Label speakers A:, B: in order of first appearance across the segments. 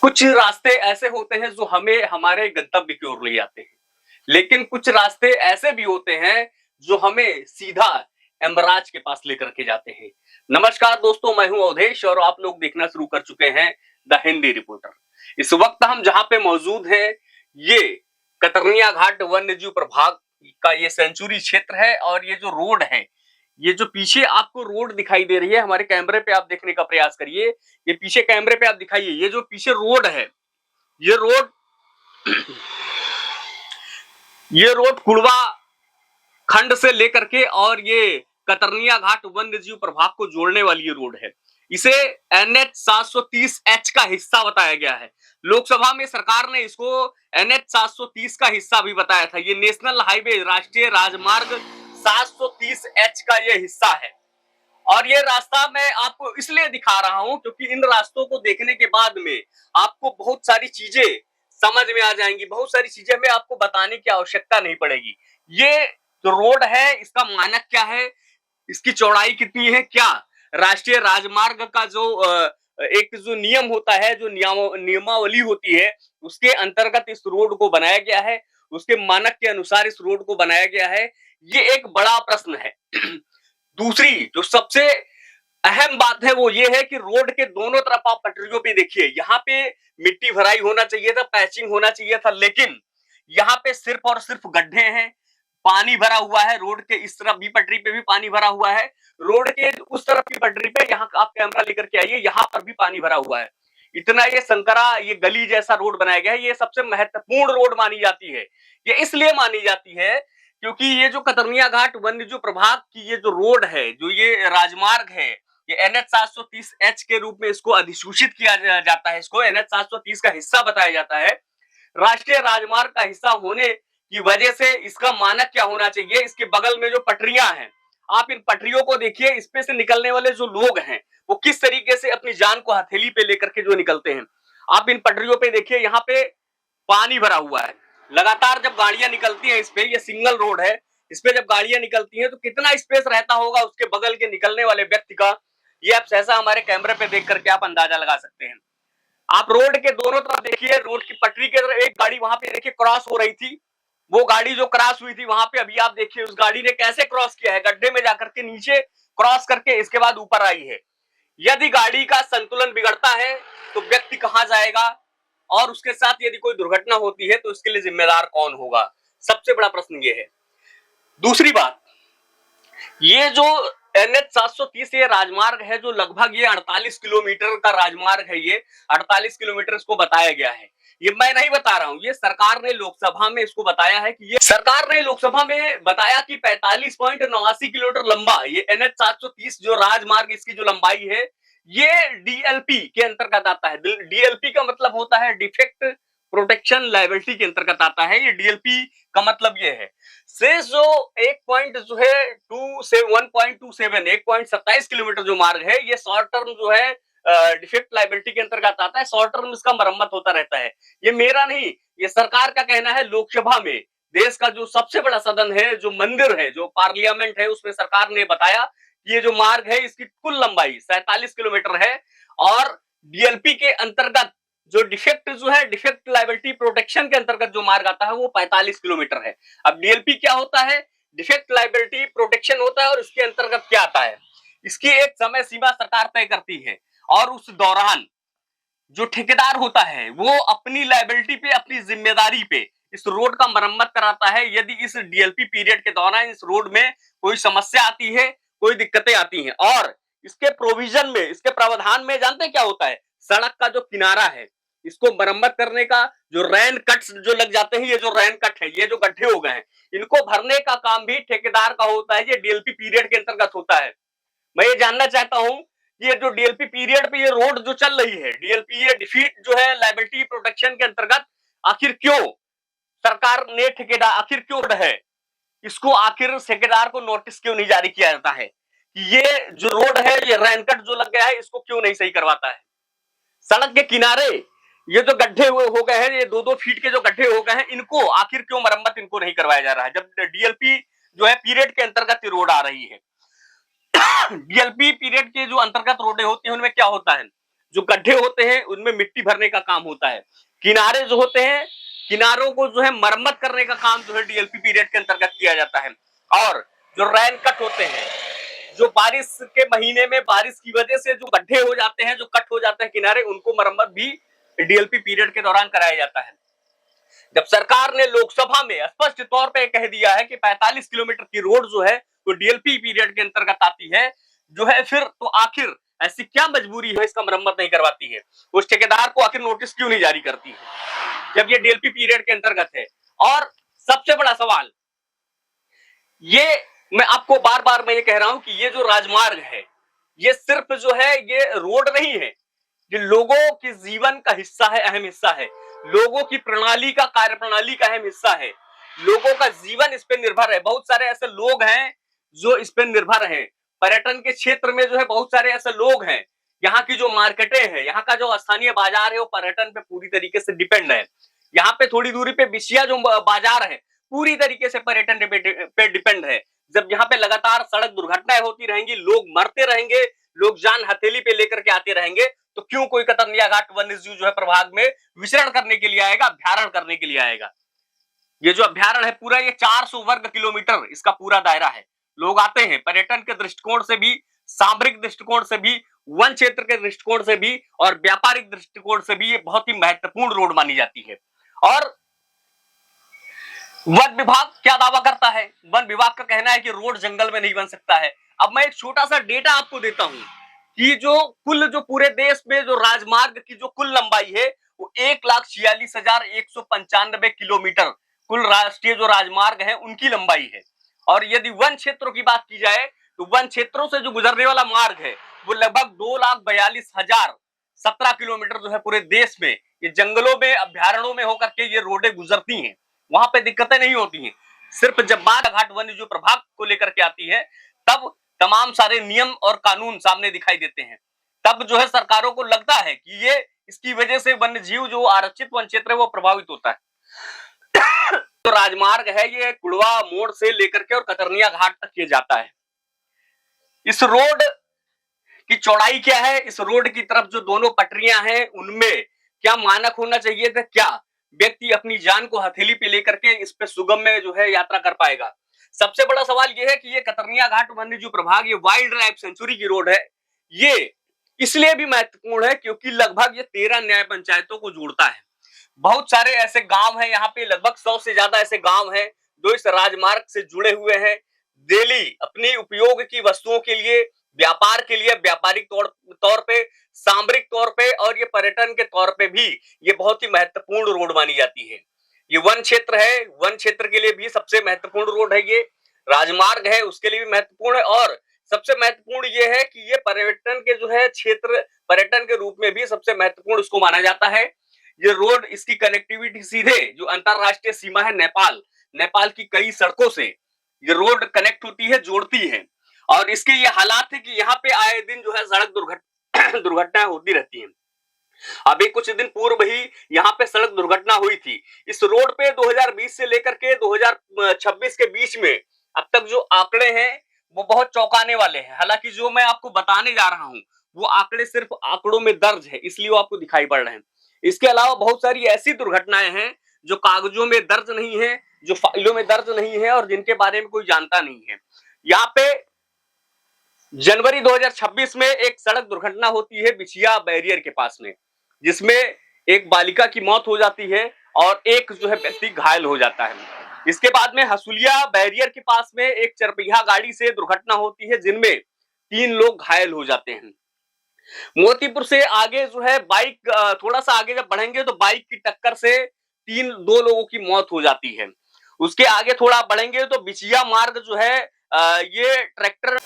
A: कुछ रास्ते ऐसे होते हैं जो हमें हमारे गंतव्य की ओर ले जाते हैं, लेकिन कुछ रास्ते ऐसे भी होते हैं जो हमें सीधा यमराज के पास लेकर के जाते हैं। नमस्कार दोस्तों, मैं हूं अवधेश और आप लोग देखना शुरू कर चुके हैं द हिंदी रिपोर्टर। इस वक्त हम जहां पे मौजूद हैं, ये कतरनिया घाट वन्यजीव प्रभाग का ये सेंचुरी क्षेत्र है और ये जो रोड है, ये जो पीछे आपको रोड दिखाई दे रही है, हमारे कैमरे पे आप देखने का प्रयास करिए। ये पीछे कैमरे पे आप दिखाइए, ये जो पीछे रोड है, ये रोड ये रोड कुड़वा खंड से लेकर के और ये कतरनिया घाट वन्यजीव प्रभाग को जोड़ने वाली ये रोड है। इसे NH 730H का हिस्सा बताया गया है। लोकसभा में सरकार ने इसको NH 730 का हिस्सा भी बताया था। ये नेशनल हाईवे राष्ट्रीय राजमार्ग 730H का ये हिस्सा है। और ये रास्ता मैं आपको इसलिए दिखा रहा हूं क्योंकि इन रास्तों को देखने के बाद में आपको बहुत सारी चीजें समझ में आ जाएंगी, बहुत सारी चीजें में आपको बताने की आवश्यकता नहीं पड़ेगी। ये जो रोड है इसका मानक क्या है, इसकी चौड़ाई कितनी है, क्या राष्ट्रीय राजमार्ग का जो एक जो नियम होता है, जो नियमावली होती है, उसके अंतर्गत इस रोड को बनाया गया है, उसके मानक के अनुसार इस रोड को बनाया गया है। ये एक बड़ा प्रश्न है। दूसरी जो सबसे अहम बात है वो ये है कि रोड के दोनों तरफ आप पटरियों पे देखिए, यहाँ पे मिट्टी भराई होना चाहिए था, पैचिंग होना चाहिए था, लेकिन यहाँ पे सिर्फ और सिर्फ गड्ढे हैं, पानी भरा हुआ है। रोड के इस तरफ भी पटरी पे भी पानी भरा हुआ है, रोड के उस तरफ की पटरी पे, यहाँ आप कैमरा लेकर के आइए, यहाँ पर भी पानी भरा हुआ है। इतना ये संकरा, ये गली जैसा रोड बनाया गया है। ये सबसे महत्वपूर्ण रोड मानी जाती है। ये इसलिए मानी जाती है क्योंकि ये जो कतरनिया घाट वन्यजीव प्रभाग की ये जो रोड है, जो ये राजमार्ग है, ये NH 730H के रूप में इसको अधिसूचित किया जाता है। इसको NH 730 का हिस्सा बताया जाता है। राष्ट्रीय राजमार्ग का हिस्सा होने की वजह से इसका मानक क्या होना चाहिए, इसके बगल में जो पटरियां हैं, आप इन पटरियों को देखिए, इसपे से निकलने वाले जो लोग हैं वो किस तरीके से अपनी जान को हथेली पे लेकर के जो निकलते हैं। आप इन पटरियों पे देखिए, यहाँ पे पानी भरा हुआ है। लगातार जब गाड़ियां निकलती हैं इस पे, ये सिंगल रोड है, इस पे जब गाड़ियां निकलती हैं तो कितना स्पेस रहता होगा उसके बगल के निकलने वाले व्यक्ति का, ये आप सहसा हमारे कैमरे पे देख करके आप अंदाजा लगा सकते हैं। आप रोड के दोनों तरफ देखिए, रोड की पटरी के तरफ एक गाड़ी वहां पे देखिए क्रॉस हो रही थी, वो गाड़ी जो क्रॉस हुई थी वहां पे अभी आप देखिए उस गाड़ी ने कैसे क्रॉस किया है, गड्ढे में जाकर के नीचे क्रॉस करके इसके बाद ऊपर आई है। यदि गाड़ी का संतुलन बिगड़ता है तो व्यक्ति कहां जाएगा, और उसके साथ यदि कोई दुर्घटना होती है तो इसके लिए जिम्मेदार कौन होगा, सबसे बड़ा प्रश्न ये है। दूसरी बात, ये जो NH 730 ये राजमार्ग है, जो लगभग ये 48 किलोमीटर का राजमार्ग है, ये 48 किलोमीटर इसको बताया गया है। ये मैं नहीं बता रहा हूं, ये सरकार ने लोकसभा में इसको बताया है कि ये सरकार ने लोकसभा में बताया कि 45.89 किलोमीटर लंबा ये NH 730 जो राजमार्ग, इसकी जो लंबाई है, ये DLP के अंतर्गत आता है। DLP का मतलब होता है डिफेक्ट प्रोटेक्शन लायबिलिटी के अंतर्गत आता है। ये DLP का मतलब ये है। शेष जो एक पॉइंट जो है 1.27 किलोमीटर जो मार्ग है, ये शॉर्ट टर्म जो है डिफेक्ट लायबिलिटी के अंतर्गत आता है। शॉर्ट टर्म इसका मरम्मत होता रहता है। ये मेरा नहीं, ये सरकार का कहना है। लोकसभा में, देश का जो सबसे बड़ा सदन है, जो मंदिर है, जो पार्लियामेंट है, उसमें सरकार ने बताया कि ये जो मार्ग है इसकी कुल लंबाई 47 किलोमीटर है और DLP के अंतर्गत जो डिफेक्ट जो है, डिफेक्ट लायबिलिटी प्रोटेक्शन के अंतर्गत जो मार्ग आता है वो 45 किलोमीटर है। अब DLP क्या होता है, डिफेक्ट लायबिलिटी प्रोटेक्शन होता है, और इसके अंतर्गत क्या आता है, इसकी एक समय सीमा सरकार तय करती है और उस दौरान जो ठेकेदार होता है वो अपनी लायबिलिटी पे, अपनी जिम्मेदारी पे इस रोड का मरम्मत कराता है। यदि इस DLP पीरियड के दौरान इस रोड में कोई समस्या आती है, कोई दिक्कतें आती हैं, और इसके प्रोविजन में, इसके प्रावधान में जानते हैं क्या होता है, सड़क का जो किनारा है इसको मरम्मत करने का, जो रैन कट्स जो लग जाते हैं, ये जो रैन कट है, ये जो गड्ढे हो गए हैं, इनको भरने का काम भी ठेकेदार का होता है। ये DLP पीरियड के अंतर्गत होता है। मैं ये जानना चाहता हूं, ये जो DLP पीरियड पे ये रोड जो चल रही है, DLP ये डिफीट जो है लायबिलिटी प्रोटेक्शन के अंतर्गत, आखिर क्यों सरकार ने ठेकेदार, आखिर क्यों है इसको, आखिर ठेकेदार को नोटिस क्यों नहीं जारी किया जाता है कि ये जो रोड है, ये रैनकट जो लग गया है, इसको क्यों नहीं सही करवाता है। सड़क के किनारे ये जो गड्ढे हो गए हैं, ये 2-2 फीट के जो गड्ढे हो गए हैं, इनको आखिर क्यों मरम्मत इनको नहीं करवाया जा रहा है, जब DLP जो है पीरियड के अंतर्गत ये रोड आ रही है। DLP पीरियड के जो अंतर्गत रोडें होती हैं उनमें क्या होता है, जो गड्ढे होते हैं उनमें मिट्टी भरने का काम होता है। किनारे जो होते हैं, किनारों को जो है मरम्मत करने का काम जो है डीएलपी पीरियड के अंतर्गत किया जाता है। और जो रेन कट होते हैं, जो बारिश के महीने में बारिश की वजह से जो गड्ढे हो जाते हैं, जो कट हो जाते हैं किनारे, उनको मरम्मत भी डीएलपी पीरियड के दौरान कराया जाता है। जब सरकार ने लोकसभा में स्पष्ट तौर पे कह दिया है कि 45 किलोमीटर की रोड जो है तो डीएलपी पीरियड के अंतर्गत आती है, जो है फिर तो आखिर ऐसी क्या मजबूरी है इसका मरम्मत नहीं करवाती है, उस ठेकेदार को आखिर नोटिस क्यों नहीं जारी करती है जब ये डीएलपी पीरियड के अंतर्गत है। और सबसे बड़ा सवाल ये, मैं आपको बार बार मैं ये कह रहा हूं कि ये जो राजमार्ग है, ये सिर्फ जो है ये रोड नहीं है, ये लोगों के जीवन का हिस्सा है, अहम हिस्सा है। लोगों की प्रणाली का, कार्य प्रणाली का अहम हिस्सा है। लोगों का जीवन इस पे निर्भर है। बहुत सारे ऐसे लोग हैं जो इस पे निर्भर हैं। पर्यटन के क्षेत्र में जो है बहुत सारे ऐसे लोग हैं। यहाँ की जो मार्केटें हैं, यहाँ का जो स्थानीय बाजार है, वो पर्यटन पे पूरी तरीके से डिपेंड है। यहाँ पे थोड़ी दूरी पे बिछिया जो बाजार है, पूरी तरीके से पर्यटन पे डिपेंड है। जब यहाँ पे लगातार सड़क दुर्घटनाएं होती रहेंगी, लोग मरते रहेंगे, लोग जान हथेली पे लेकर के आते रहेंगे, तो क्यों कोई कतरनिया घाट वन्य जीव जो है प्रभाग में विचरण करने के लिए आएगा, अभ्यारण करने के लिए आएगा। ये जो अभ्यारण है पूरा, ये 400 वर्ग किलोमीटर इसका पूरा दायरा है। लोग आते हैं पर्यटन के दृष्टिकोण से भी, सामरिक दृष्टिकोण से भी, वन क्षेत्र के दृष्टिकोण से भी और व्यापारिक दृष्टिकोण से भी ये बहुत ही महत्वपूर्ण रोड मानी जाती है। और वन विभाग क्या दावा करता है? वन विभाग का कहना है कि रोड जंगल में नहीं बन सकता है। अब मैं एक छोटा सा डेटा आपको देता हूं कि जो पूरे देश में जो राजमार्ग की जो कुल लंबाई है वो 1,46,195 किलोमीटर कुल राष्ट्रीय जो राजमार्ग है उनकी लंबाई है। और यदि वन क्षेत्रों की बात की जाए तो वन क्षेत्रों से जो गुजरने वाला मार्ग है वो लगभग 2,42,017 किलोमीटर जो है पूरे देश में ये जंगलों में, अभ्यारणों में होकर के ये रोडें गुजरती हैं। वहां पे दिक्कतें नहीं होती हैं। सिर्फ जब बाघ घाट वन्य जीव प्रभाग को लेकर के आती है तब तमाम सारे नियम और कानून सामने दिखाई देते हैं। तब जो है सरकारों को लगता है कि ये इसकी वजह से वन्य जीव जो आरक्षित वन क्षेत्र है वो प्रभावित होता है। तो राजमार्ग है ये कुड़वा मोड़ से लेकर के और कतरनिया घाट तक किया जाता है। इस रोड की चौड़ाई क्या है? इस रोड की तरफ जो दोनों पटरियां हैं उनमें क्या मानक होना चाहिए था? क्या व्यक्ति अपनी जान को हथेली पे लेकर के इस पे सुगम में जो है यात्रा कर पाएगा? सबसे बड़ा सवाल यह है कि ये कतरनिया घाट वन्य जीव प्रभाग, ये वाइल्ड लाइफ सेंचुरी की रोड है। ये इसलिए भी महत्वपूर्ण है क्योंकि लगभग ये 13 न्याय पंचायतों को जोड़ता है। बहुत सारे ऐसे गांव हैं यहाँ पे, लगभग 100 से ज्यादा ऐसे गांव हैं जो इस राजमार्ग से जुड़े हुए हैं। डेली अपनी उपयोग की वस्तुओं के लिए, व्यापार के लिए, व्यापारिक तौर पे, सामरिक तौर पे और ये पर्यटन के तौर पे भी ये बहुत ही महत्वपूर्ण रोड मानी जाती है। ये वन क्षेत्र है, वन क्षेत्र के लिए भी सबसे महत्वपूर्ण रोड है। ये राजमार्ग है उसके लिए भी महत्वपूर्ण है और सबसे महत्वपूर्ण ये है कि ये पर्यटन के जो है क्षेत्र, पर्यटन के रूप में भी सबसे महत्वपूर्ण उसको माना जाता है। ये रोड, इसकी कनेक्टिविटी सीधे जो अंतरराष्ट्रीय सीमा है नेपाल की कई सड़कों से ये रोड कनेक्ट होती है, जोड़ती है। और इसके ये हालात है कि यहाँ पे आए दिन जो है सड़क दुर्घटनाएं होती रहती हैं। अभी कुछ दिन पूर्व ही यहाँ पे सड़क दुर्घटना हुई थी। इस रोड पे 2020 से लेकर के 2026 के बीच में अब तक जो आंकड़े हैं वो बहुत चौंकाने वाले हैं। हालांकि जो मैं आपको बताने जा रहा हूँ वो आंकड़े सिर्फ आंकड़ों में दर्ज है, इसलिए वो आपको दिखाई पड़ रहे हैं। इसके अलावा बहुत सारी ऐसी दुर्घटनाएं हैं जो कागजों में दर्ज नहीं है, जो फाइलों में दर्ज नहीं है और जिनके बारे में कोई जानता नहीं है। यहाँ पे जनवरी 2026 में एक सड़क दुर्घटना होती है बिछिया बैरियर के पास में, जिसमें एक बालिका की मौत हो जाती है और एक जो है व्यक्ति घायल हो जाता है। इसके बाद में हसुलिया बैरियर के पास में एक चरपहिया गाड़ी से दुर्घटना होती है जिनमें 3 लोग घायल हो जाते हैं। मोतीपुर से आगे जो है बाइक, थोड़ा सा आगे जब बढ़ेंगे तो बाइक की टक्कर से 2 लोगों की मौत हो जाती है। उसके आगे थोड़ा बढ़ेंगे तो बिछिया मार्ग जो है ये ट्रैक्टर,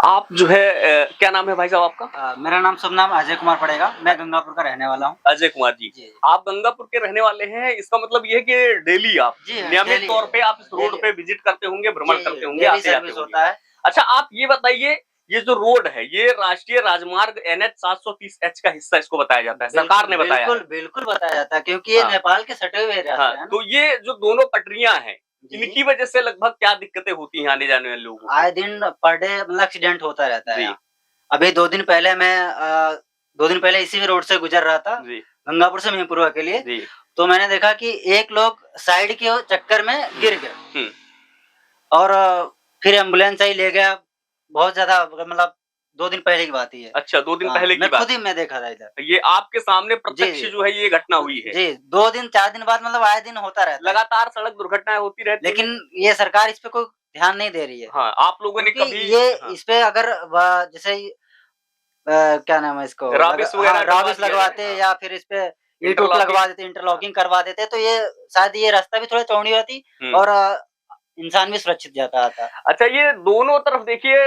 A: आप जो है क्या नाम है भाई साहब आपका?
B: मेरा नाम शुभ नाम अजय कुमार पड़ेगा। मैं गंगापुर का रहने वाला हूँ।
A: अजय कुमार जी, आप गंगापुर के रहने वाले हैं। इसका मतलब ये है कि डेली आप नियमित तौर पे आप इस रोड पे विजिट करते होंगे, भ्रमण करते होंगे, आते जाते होता है। अच्छा, आप ये बताइए, ये जो रोड है ये राष्ट्रीय राजमार्ग NH 730H का हिस्सा इसको बताया जाता है, सरकार ने बताया?
B: बिल्कुल बताया जाता है क्योंकि ये नेपाल के सटे हुए रहते हैं।
A: तो ये जो दोनों पटरियां हैं इनकी वजह से लगभग क्या दिक्कतें होती हैं आने जाने वाले लोगों को?
B: आए दिन पर डे मतलब एक्सीडेंट होता रहता है। अभी 2 दिन पहले मैं 2 दिन पहले इसी रोड से गुजर रहा था
A: जी
B: गंगापुर से महिमपुरा के लिए,
A: जी।
B: तो मैंने देखा कि एक लोग साइड के चक्कर में गिर गए
A: हम्म।
B: और फिर एम्बुलेंस आई ले गया। बहुत ज्यादा मतलब 2 दिन पहले की बात ही है।
A: अच्छा, 2 दिन
B: हाँ,
A: पहले की
B: मैं
A: बात।
B: खुद ही मैं देखा था इधर।
A: ये आपके सामने
B: जी
A: प्रत्यक्ष जो है ये घटना हुई है।
B: जी 2 दिन 4 दिन बाद मतलब आए दिन होता रहता है,
A: लगातार सड़क दुर्घटनाएं होती रहती हैं।
B: लेकिन ये सरकार इस पे कोई ध्यान नहीं दे रही है।
A: हाँ, आप लोगों ने
B: क्योंकि
A: कभी
B: ये
A: हाँ,
B: इस पे अगर जैसे क्या नाम है इसको
A: राबिस वगैरह
B: हाँ,
A: डलवा
B: राबिस
A: दिया
B: लगवाते
A: जाए, हाँ,
B: या फिर इस पे ईंट-उट
A: इंटरलॉकिंग,
B: लगवा देते, इंटरलॉकिंग करवा देते, तो ये शायद ये रास्ता भी थोड़ा चौड़ी होती और इंसान भी सुरक्षित जाता आता।
A: अच्छा, ये दोनों तरफ देखिए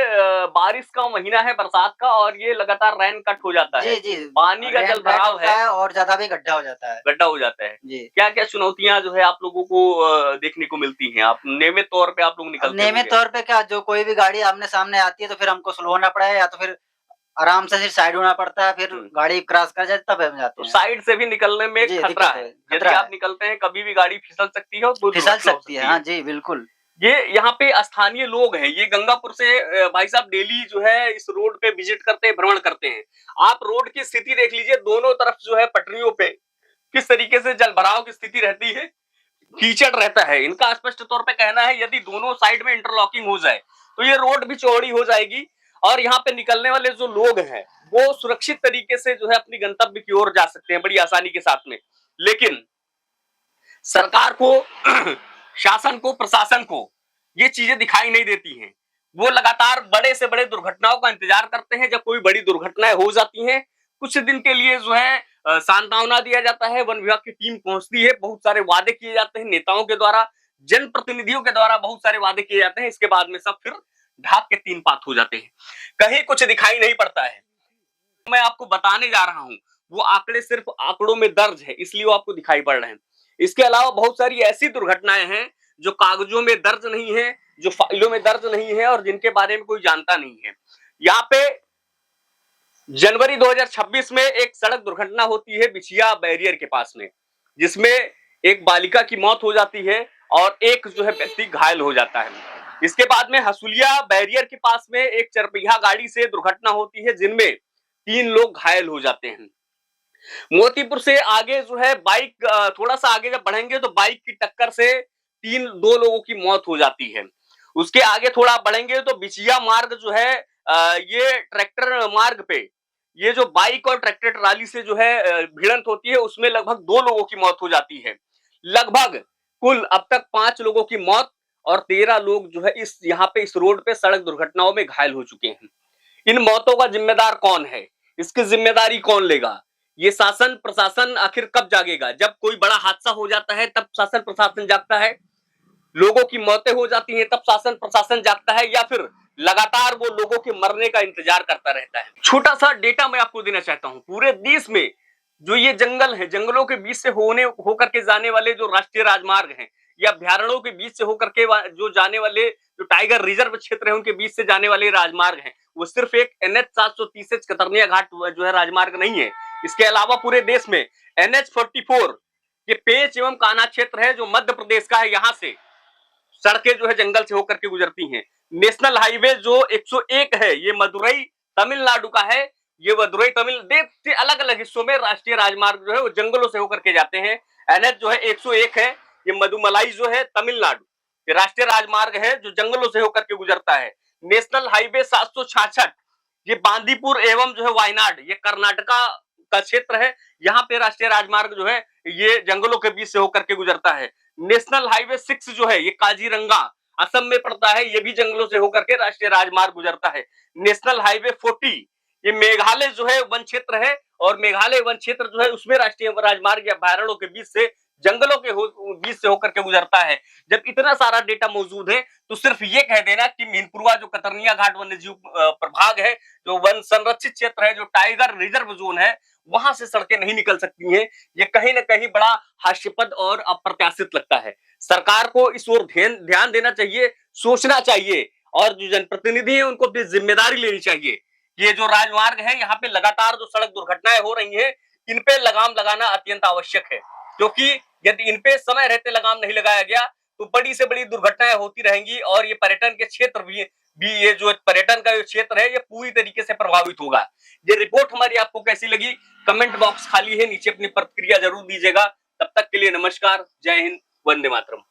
A: बारिश का महीना है, बरसात का, और ये लगातार रेन कट हो जाता है।
B: जी, जी।
A: पानी का
B: रेन
A: जल
B: कट
A: भराव
B: होता
A: है,
B: है और ज़्यादा भी गड्ढा हो जाता है।
A: गड्ढा हो जाता है।
B: जी।
A: क्या-क्या चुनौतियाँ जो है आप लोगों को देखने को मिलती हैं? आप नियमित तौर पे आप लोग
B: अब
A: निकलते
B: नियमित
A: होंगे।
B: तौर पे क्या जो कोई भी गाड़ी आमने-सामने आती है तो फिर हमको स्लो होना पड़ा है या तो फिर आराम से फिर साइड होना पड़ता है, फिर
A: हुँ।
B: गाड़ी क्रॉस कर जाए तब हम जाते
A: तो
B: हैं।
A: साइड से भी निकलने में
B: जी,
A: खतरा
B: दिक्कत
A: है।
B: है,
A: यदि
B: खतरा
A: आप
B: है।
A: निकलते हैं, कभी भी गाड़ी फिसल सकती है और कोई
B: फिसल
A: दुर्घटना हो
B: सकती है,
A: सकती
B: हाँ
A: है।
B: जी, बिल्कुल।
A: ये यहाँ पे स्थानीय लोग हैं, ये गंगापुर से भाई साहब डेली जो है इस रोड पे विजिट करते हैं, भ्रमण करते हैं। आप रोड की स्थिति देख लीजिए, दोनों तरफ जो है पटरियों पे किस तरीके से जलभराव की स्थिति रहती है, कीचड़ रहता है। इनका स्पष्ट तौर पे कहना है यदि दोनों साइड में इंटरलॉकिंग हो जाए तो ये रोड भी चौड़ी हो जाएगी और यहाँ पे निकलने वाले जो लोग हैं वो सुरक्षित तरीके से जो है अपनी गंतव्य की ओर जा सकते हैं बड़ी आसानी के साथ में। लेकिन सरकार को शासन को, प्रशासन को ये चीजें दिखाई नहीं देती हैं। वो लगातार बड़े से बड़े दुर्घटनाओं का इंतजार करते हैं। जब कोई बड़ी दुर्घटनाएं हो जाती हैं, कुछ दिन के लिए जो है सांत्वना दिया जाता है, वन विभाग की टीम पहुंचती है, बहुत सारे वादे किए जाते हैं नेताओं के द्वारा, जनप्रतिनिधियों के द्वारा बहुत सारे वादे किए जाते हैं। इसके बाद में सब फिर ढाक के तीन पात हो जाते हैं, कहीं कुछ दिखाई नहीं पड़ता है। मैं आपको बताने जा रहा हूं वो आंकड़े सिर्फ आंकड़ों में दर्ज है, इसलिए वो आपको दिखाई पड़ रहे हैं। इसके अलावा बहुत सारी ऐसी दुर्घटनाएं हैं जो कागजों में दर्ज नहीं है, जो फाइलों में दर्ज नहीं है और जिनके बारे में कोई जानता नहीं है। यहाँ पे जनवरी 2026 में एक सड़क दुर्घटना होती है बिछिया बैरियर के पास में, जिसमें एक बालिका की मौत हो जाती है और एक जो है व्यक्ति घायल हो जाता है। इसके बाद में हसुलिया बैरियर के पास में एक चरपहिया गाड़ी से दुर्घटना होती है जिनमें 3 लोग घायल हो जाते हैं। मोतीपुर से आगे जो है बाइक थोड़ा सा आगे जब बढ़ेंगे तो बाइक की टक्कर से 2 लोगों की मौत हो जाती है। उसके आगे थोड़ा बढ़ेंगे तो बिछिया मार्ग जो है ये ट्रैक्टर मार्ग पे ये जो बाइक और ट्रैक्टर ट्राली से जो है भिड़ंत होती है उसमें लगभग 2 लोगों की मौत हो जाती है। लगभग कुल अब तक 5 लोगों की मौत और 13 लोग जो है इस यहाँ पे इस रोड पे सड़क दुर्घटनाओं में घायल हो चुके हैं। इन मौतों का जिम्मेदार कौन है? इसकी जिम्मेदारी कौन लेगा? ये शासन प्रशासन आखिर कब जागेगा? जब कोई बड़ा हादसा हो जाता है तब शासन प्रशासन जागता है, लोगों की मौतें हो जाती हैं तब शासन प्रशासन जागता है, या फिर लगातार वो लोगों के मरने का इंतजार करता रहता है? छोटा सा डेटा मैं आपको देना चाहता हूं। पूरे देश में जो ये जंगल है, जंगलों के बीच से होकर के जाने वाले जो राष्ट्रीय राजमार्ग हैं या अभ्यारण्यों के बीच से होकर के जो जाने वाले जो टाइगर रिजर्व क्षेत्र है उनके बीच से जाने वाले राजमार्ग हैं, वो सिर्फ एक NH 730 कतरनिया घाट जो है राजमार्ग नहीं है। इसके अलावा पूरे देश में NH 44 ये पेंच एवं कान्हा क्षेत्र है जो मध्य प्रदेश का है, यहाँ से सड़कें जो है जंगल से होकर के गुजरती हैं। नेशनल हाईवे जो 101 है ये मदुरई तमिलनाडु का है। ये मदुरई तमिल देश के अलग अलग हिस्सों में राष्ट्रीय राजमार्ग जो है वो जंगलों से होकर के जाते हैं। NH जो है 101 है, ये मदुमलाई जो है तमिलनाडु ये राष्ट्रीय राजमार्ग है जो जंगलों से होकर के गुजरता है। नेशनल हाईवे 766 ये बांदीपुर एवं जो है वायनाड ये कर्नाटका का क्षेत्र है, यहाँ पे राष्ट्रीय राजमार्ग जो है ये जंगलों के बीच से होकर के गुजरता है। नेशनल हाईवे 6 जो है ये काजीरंगा असम में पड़ता है, ये भी जंगलों से होकर के राष्ट्रीय राजमार्ग गुजरता है। नेशनल हाईवे 40 ये मेघालय जो है वन क्षेत्र है और मेघालय वन क्षेत्र जो है उसमें राष्ट्रीय राजमार्ग या अभ्यारण्यों के बीच से जंगलों के बीच से होकर के गुजरता है। जब इतना सारा डेटा मौजूद है तो सिर्फ ये कह देना कि मीनपुरवा जो कतरनिया घाट वन्यजीव प्रभाग है, जो वन संरक्षित क्षेत्र है, जो टाइगर रिजर्व जोन है, वहां से सड़कें नहीं निकल सकती हैं, ये कहीं ना कहीं बड़ा हास्यास्पद और अप्रत्याशित लगता है। सरकार को इस ओर ध्यान देना चाहिए, सोचना चाहिए और जो जनप्रतिनिधि है उनको भी जिम्मेदारी लेनी चाहिए। ये जो राजमार्ग है यहाँ पे लगातार जो सड़क दुर्घटनाएं हो रही हैं, इन पे लगाम लगाना अत्यंत आवश्यक है, क्योंकि यदि इन पे समय रहते लगाम नहीं लगाया गया तो बड़ी से बड़ी दुर्घटनाएं होती रहेंगी और ये पर्यटन के क्षेत्र भी भी ये जो पर्यटन का जो क्षेत्र है ये पूरी तरीके से प्रभावित होगा। ये रिपोर्ट हमारी आपको कैसी लगी, कमेंट बॉक्स खाली है, नीचे अपनी प्रतिक्रिया जरूर दीजिएगा। तब तक के लिए नमस्कार, जय हिंद, वंदे मातरम।